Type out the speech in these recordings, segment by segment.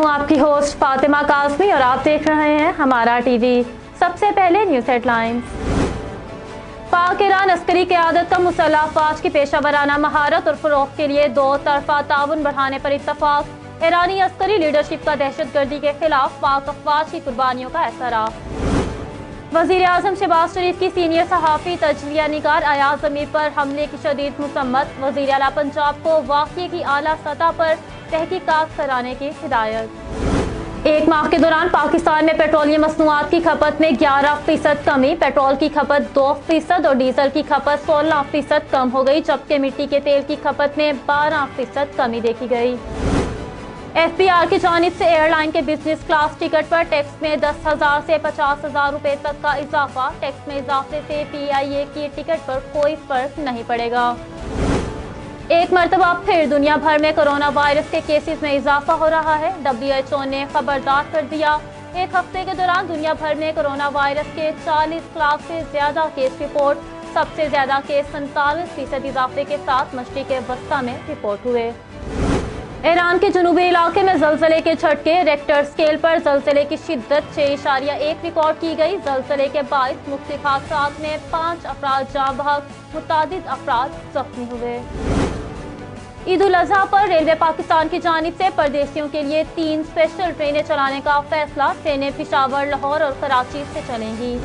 ہوں آپ کی ہوسٹ فاطمہ قاسمی اور آپ دیکھ رہے ہیں ہمارا ٹی وی۔ سب سے پہلے نیوز ہیڈ لائنز۔ پاک ایران عسکری قیادت کا مسلح افواج کی پیشہ ورانہ مہارت اور فروغ کے لیے دو طرفہ تعاون بڑھانے پر اتفاق۔ ایرانی عسکری لیڈرشپ کا دہشت گردی کے خلاف پاک افواج کی قربانیوں کا اعتراف۔ وزیر اعظم شہباز شریف کی سینئر صحافی تجزیہ نگار ایاز امیر پر حملے کی شدید مذمت۔ وزیر اعلیٰ پنجاب کو واقعے کی اعلیٰ سطح پر تحقیقات کرانے کی ہدایت۔ ایک ماہ کے دوران پاکستان میں پیٹرولیم مصنوعات کی کھپت میں 11% کمی۔ پیٹرول کی کھپت 2% اور ڈیزل کی کھپت 16% کم ہو گئی، جبکہ مٹی کے تیل کی کھپت میں 12% کمی دیکھی گئی۔ ایف بی آر کی جانب سے ایئر لائن کے بزنس کلاس ٹکٹ پر ٹیکس میں 10,000 سے 50,000 روپے تک کا اضافہ۔ ٹیکس میں اضافے سے PIA کی ٹکٹ پر کوئی فرق نہیں پڑے گا۔ ایک مرتبہ پھر دنیا بھر میں کرونا وائرس کے کیسز میں اضافہ ہو رہا ہے۔ WHO نے خبردار کر دیا، ایک ہفتے کے دوران دنیا بھر میں کرونا وائرس کے 40 لاکھ سے زیادہ کیس رپورٹ۔ سب سے زیادہ کیس 47% اضافے کے ساتھ مشرق وسطیٰ میں رپورٹ ہوئے۔ ایران کے جنوبی علاقے میں زلزلے کے جھٹکے۔ ریکٹر اسکیل پر زلزلے کی شدت 6.1 ریکارڈ کی گئی۔ زلزلے کے باعث مختلف حادثات میں 5 افراد جاں بحق، متعدد افراد زخمی ہوئے۔ عید الاضحیٰ پر ریلوے پاکستان کی جانب سے پردیسیوں کے لیے 3 اسپیشل ٹرینیں چلانے کا فیصلہ۔ ٹرینیں پشاور، لاہور اور کراچی سے چلیں گی۔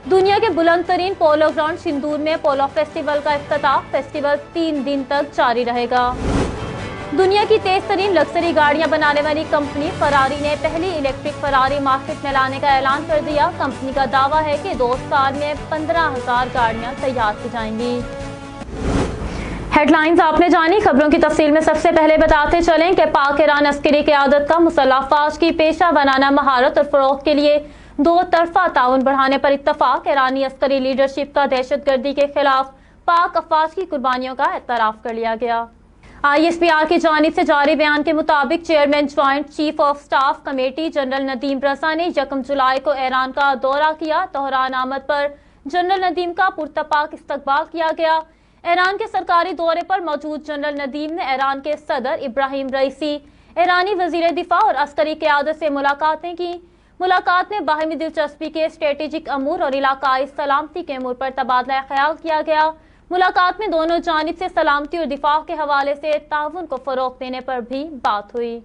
دنیا کے بلند ترین پولو گراؤنڈ سندور میں پولو فیسٹیول کا افتتاح۔ فیسٹیول 3 دن تک جاری رہے گا۔ دنیا کی تیز ترین لگژری گاڑیاں بنانے والی کمپنی فراری نے پہلی الیکٹرک فراری مارکیٹ میں لانے کا اعلان کر دیا۔ کمپنی کا دعویٰ ہے کہ 2 سال میں 15,000 گاڑیاں تیار کی جائیں گی۔ ہیڈ لائنز آپ نے جانی، خبروں کی تفصیل میں سب سے پہلے بتاتے چلیں کہ پاک ایران عسکری قیادت کا مسلح افواج کی پیشہ ورانہ مہارت اور فروغ کے لیے 2 طرفہ تعاون بڑھانے پر اتفاق۔ ایرانی عسکری لیڈرشپ کا دہشت گردی کے خلاف پاک افواج کی قربانیوں کا اعتراف کر لیا گیا۔ ISPR کی جانب سے جاری بیان کے مطابق chairman joint chief of staff committee general Nadeem Raza نے 1 جولائی کو ایران کا دورہ کیا۔ تہران آمد پر جنرل ندیم کا پرتپاک استقبال کیا گیا۔ ایران کے سرکاری دورے پر موجود جنرل ندیم نے ایران کے صدر ابراہیم رئیسی، ایرانی وزیر دفاع اور عسکری قیادت سے ملاقاتیں کی۔ ملاقات میں باہمی دلچسپی کے اسٹریٹجک امور اور علاقائی سلامتی کے امور پر تبادلہ خیال کیا گیا۔ ملاقات میں دونوں جانب سے سلامتی اور دفاع کے حوالے سے تعاون کو فروغ دینے پر بھی بات ہوئی۔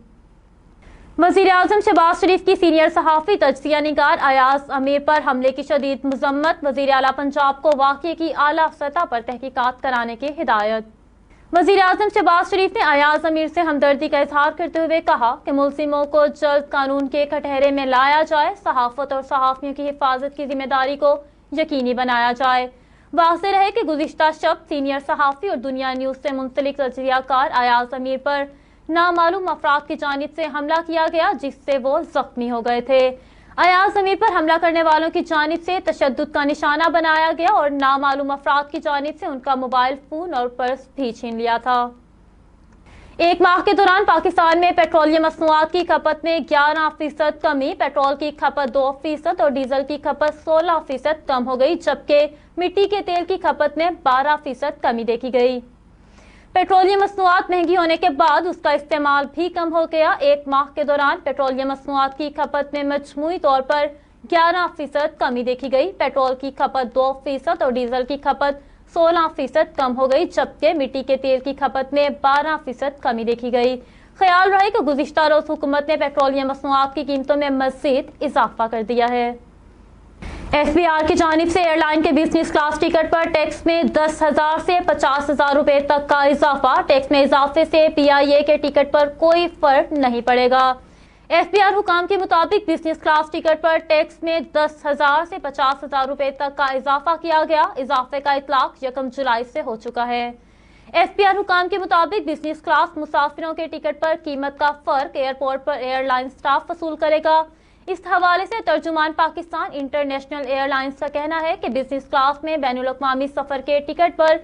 وزیر اعظم شہباز شریف کی سینئر صحافی تجزیہ نگار ایاز امیر پر حملے کی شدید مذمت۔ وزیر اعلیٰ پنجاب کو واقعے کی اعلیٰ سطح پر تحقیقات کرانے کی ہدایت۔ وزیر اعظم شہباز شریف نے ایاز امیر سے ہمدردی کا اظہار کرتے ہوئے کہا کہ ملزموں کو جلد قانون کے کٹہرے میں لایا جائے، صحافت اور صحافیوں کی حفاظت کی ذمہ داری کو یقینی بنایا جائے۔ واضح رہے کہ گزشتہ شب سینئر صحافی اور دنیا نیوز سے منسلک تجزیہ کار ایاز امیر پر نامعلوم افراد کی جانب سے حملہ کیا گیا، جس سے وہ زخمی ہو گئے تھے۔ ایاز امیر پر حملہ کرنے والوں کی جانب سے تشدد کا نشانہ بنایا گیا اور نامعلوم افراد کی جانب سے ان کا موبائل فون اور پرس بھی چھین لیا تھا۔ ایک ماہ کے دوران پاکستان میں پیٹرولیم مصنوعات کی کھپت میں 11% کمی۔ پیٹرول کی کھپت 2% اور ڈیزل کی کھپت 16% کم ہو گئی، جبکہ مٹی کے تیل کی کھپت میں 12% کمی دیکھی گئی۔ پیٹرولیم مصنوعات مہنگی ہونے کے بعد اس کا استعمال بھی کم ہو گیا۔ ایک ماہ کے دوران پیٹرولیم مصنوعات کی کھپت میں مجموعی طور پر 11% کمی دیکھی گئی۔ پیٹرول کی کھپت 2% اور ڈیزل کی کھپت 16% کم ہو گئی، جبکہ مٹی کے تیل کی کھپت میں 12% کمی دیکھی گئی۔ خیال رہے کہ گزشتہ روز حکومت نے پیٹرولیم مصنوعات کی قیمتوں میں مزید اضافہ کر دیا ہے۔ FBR کی جانب سے ایئر لائن کے بزنس کلاس ٹکٹ پر ٹیکس میں 10,000 سے 50,000 روپے تک کا اضافہ۔ ٹیکس میں اضافے سے PIA کے ٹکٹ پر کوئی فرق نہیں پڑے گا۔ FBR حکام کے مطابق بزنس کلاس ٹکٹ پر ٹیکس میں 10,000 سے 50,000 روپے تک کا اضافہ کیا گیا۔ اضافے کا اطلاق 1 جولائی سے ہو چکا ہے۔ FBR حکام کے مطابق بزنس کلاس مسافروں کے ٹکٹ پر قیمت کا فرق ایئرپورٹ پر ایئر لائن سٹاف وصول کرے گا۔ اس حوالے سے ترجمان پاکستان انٹرنیشنل ایئر لائنز کا کہنا ہے کہ بزنس کلاس میں بین الاقوامی سفر کے ٹکٹ پر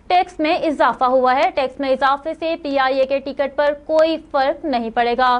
ٹیکس میں اضافہ ہوا ہے۔ ٹیکس میں اضافے سے PIA کے ٹکٹ پر کوئی فرق نہیں پڑے گا۔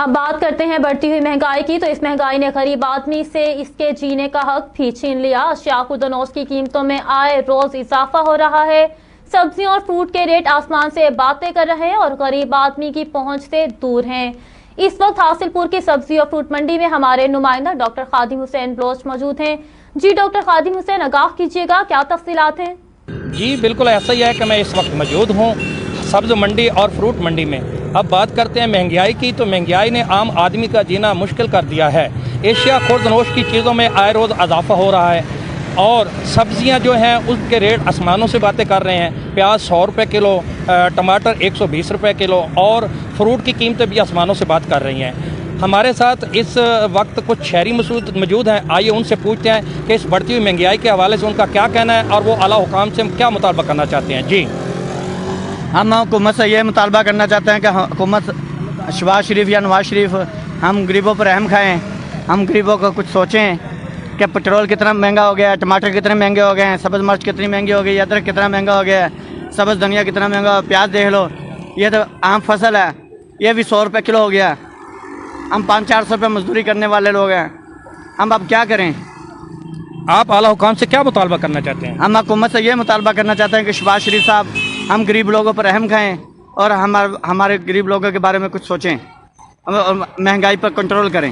اب بات کرتے ہیں بڑھتی ہوئی مہنگائی کی، تو اس مہنگائی نے غریب آدمی سے اس کے جینے کا حق بھی چھین لیا۔ اشیاء خوردنوش کی قیمتوں میں آئے روز اضافہ ہو رہا ہے۔ سبزیوں اور فروٹ کے ریٹ آسمان سے باتیں کر رہے ہیں اور غریب آدمی کی پہنچ سے دور ہیں۔ اس وقت حاصل پور کی سبزی اور فروٹ منڈی میں ہمارے نمائندہ ڈاکٹر خادم حسین بلوچ موجود ہیں۔ جی ڈاکٹر خادم حسین، آگاہ کیجیے گا، کیا تفصیلات ہیں؟ جی بالکل ایسا ہی ہے کہ میں اس وقت موجود ہوں سبز منڈی اور فروٹ منڈی میں۔ اب بات کرتے ہیں مہنگائی کی، تو مہنگائی نے عام آدمی کا جینا مشکل کر دیا ہے۔ اشیاء خوردنوش کی چیزوں میں آئے روز اضافہ ہو رہا ہے اور سبزیاں جو ہیں اس کے ریٹ آسمانوں سے باتیں کر رہے ہیں۔ پیاز 100 روپے کلو، ٹماٹر 120 روپے کلو اور فروٹ کی قیمتیں بھی آسمانوں سے بات کر رہی ہیں۔ ہمارے ساتھ اس وقت کچھ شہری موجود ہیں، آئیے ان سے پوچھتے ہیں کہ اس بڑھتی ہوئی مہنگائی کے حوالے سے ان کا کیا کہنا ہے اور وہ اعلیٰ حکام سے کیا مطالبہ کرنا چاہتے ہیں۔ جی، ہم حکومت سے یہ مطالبہ کرنا چاہتے ہیں کہ حکومت شہباز شریف یا نواز شریف ہم غریبوں پر رحم کھائیں، ہم غریبوں کو کچھ سوچیں کہ پٹرول کتنا مہنگا ہو گیا ہے، ٹماٹر کتنے مہنگے ہو گئے ہیں، سبز مرچ کتنی مہنگی ہو گئی ہے، ادرک کتنا مہنگا ہو گیا ہے، سبز دھنیا کتنا مہنگا ہو، پیاز دیکھ لو، یہ تو عام فصل ہے، یہ بھی 100 روپے کلو ہو گیا۔ ہم 500-400 روپے مزدوری کرنے والے لوگ ہیں، ہم اب کیا کریں؟ آپ اعلیٰ حکام سے کیا مطالبہ کرنا چاہتے ہیں؟ ہم حکومت سے یہ مطالبہ کرنا چاہتے ہیں کہ شہباز شریف صاحب ہم غریب لوگوں پر رحم کھائیں اور ہمارے غریب لوگوں کے بارے میں کچھ سوچیں اور مہنگائی پر کنٹرول کریں۔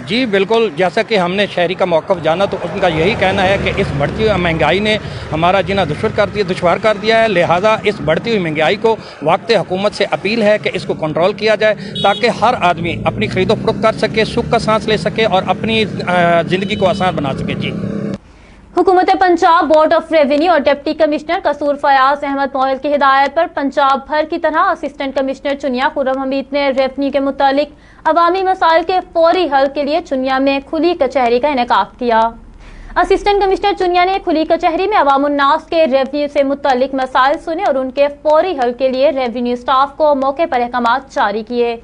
جی بالکل، جیسا کہ ہم نے شہری کا موقف جانا تو ان کا یہی کہنا ہے کہ اس بڑھتی ہوئی مہنگائی نے ہمارا جینا دشوار کر دیا ہے، لہٰذا اس بڑھتی ہوئی مہنگائی کو وقت حکومت سے اپیل ہے کہ اس کو کنٹرول کیا جائے تاکہ ہر آدمی اپنی خرید و فروخت کر سکے، سکھ کا سانس لے سکے اور اپنی زندگی کو آسان بنا سکے۔ جی، حکومت پنجاب بورڈ آف ریونیو اور ڈپٹی کمشنر قصور فیاض احمد موئل کی ہدایت پر پنجاب بھر کی طرح اسسٹنٹ کمشنر چنیا خرم حمید نے ریونیو کے متعلق عوامی مسائل کے فوری حل کے لیے چنیا میں کھلی کچہری کا انعقاد کیا۔ اسسٹنٹ کمشنر چنیا نے کھلی کچہری میں عوام الناس کے ریونیو سے متعلق مسائل سنے اور ان کے فوری حل کے لیے ریونیو سٹاف کو موقع پر احکامات جاری کیے۔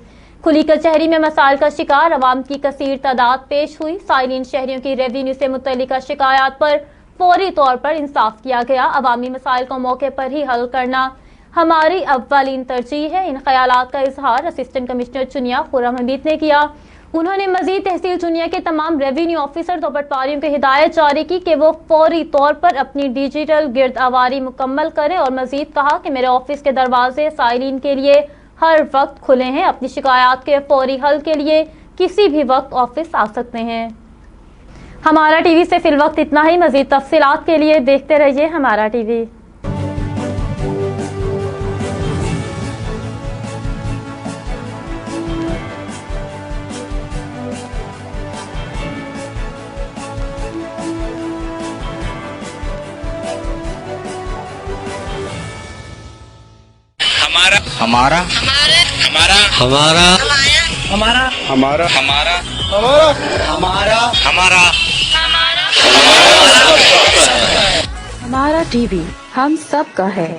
کھلی کچہری میں مسائل کا شکار عوام کی کثیر تعداد پیش ہوئی۔ سائلین شہریوں کی ریونیو سے متعلقہ شکایات پر فوری طور پر انصاف کیا گیا۔ عوامی مسائل کو موقع پر ہی حل کرنا ہماری اولین ترجیح ہے۔ ان خیالات کا اظہار اسسٹنٹ کمشنر چنیا خرم حمید نے کیا۔ انہوں نے مزید تحصیل چنیا کے تمام ریونیو آفیسر و پٹواریوں کو ہدایت جاری کی کہ وہ فوری طور پر اپنی ڈیجیٹل گرد آواری مکمل کریں اور مزید کہا کہ میرے آفس کے دروازے سائلین کے لیے ہر وقت کھلے ہیں، اپنی شکایات کے فوری حل کے لیے کسی بھی وقت آفس آ سکتے ہیں۔ ہمارا ٹی وی سے فی الوقت اتنا ہی۔ مزید تفصیلات کے لیے دیکھتے رہیے ہمارا ٹی وی۔ ہمارا ہمارا ٹی وی ہم سب کا ہے۔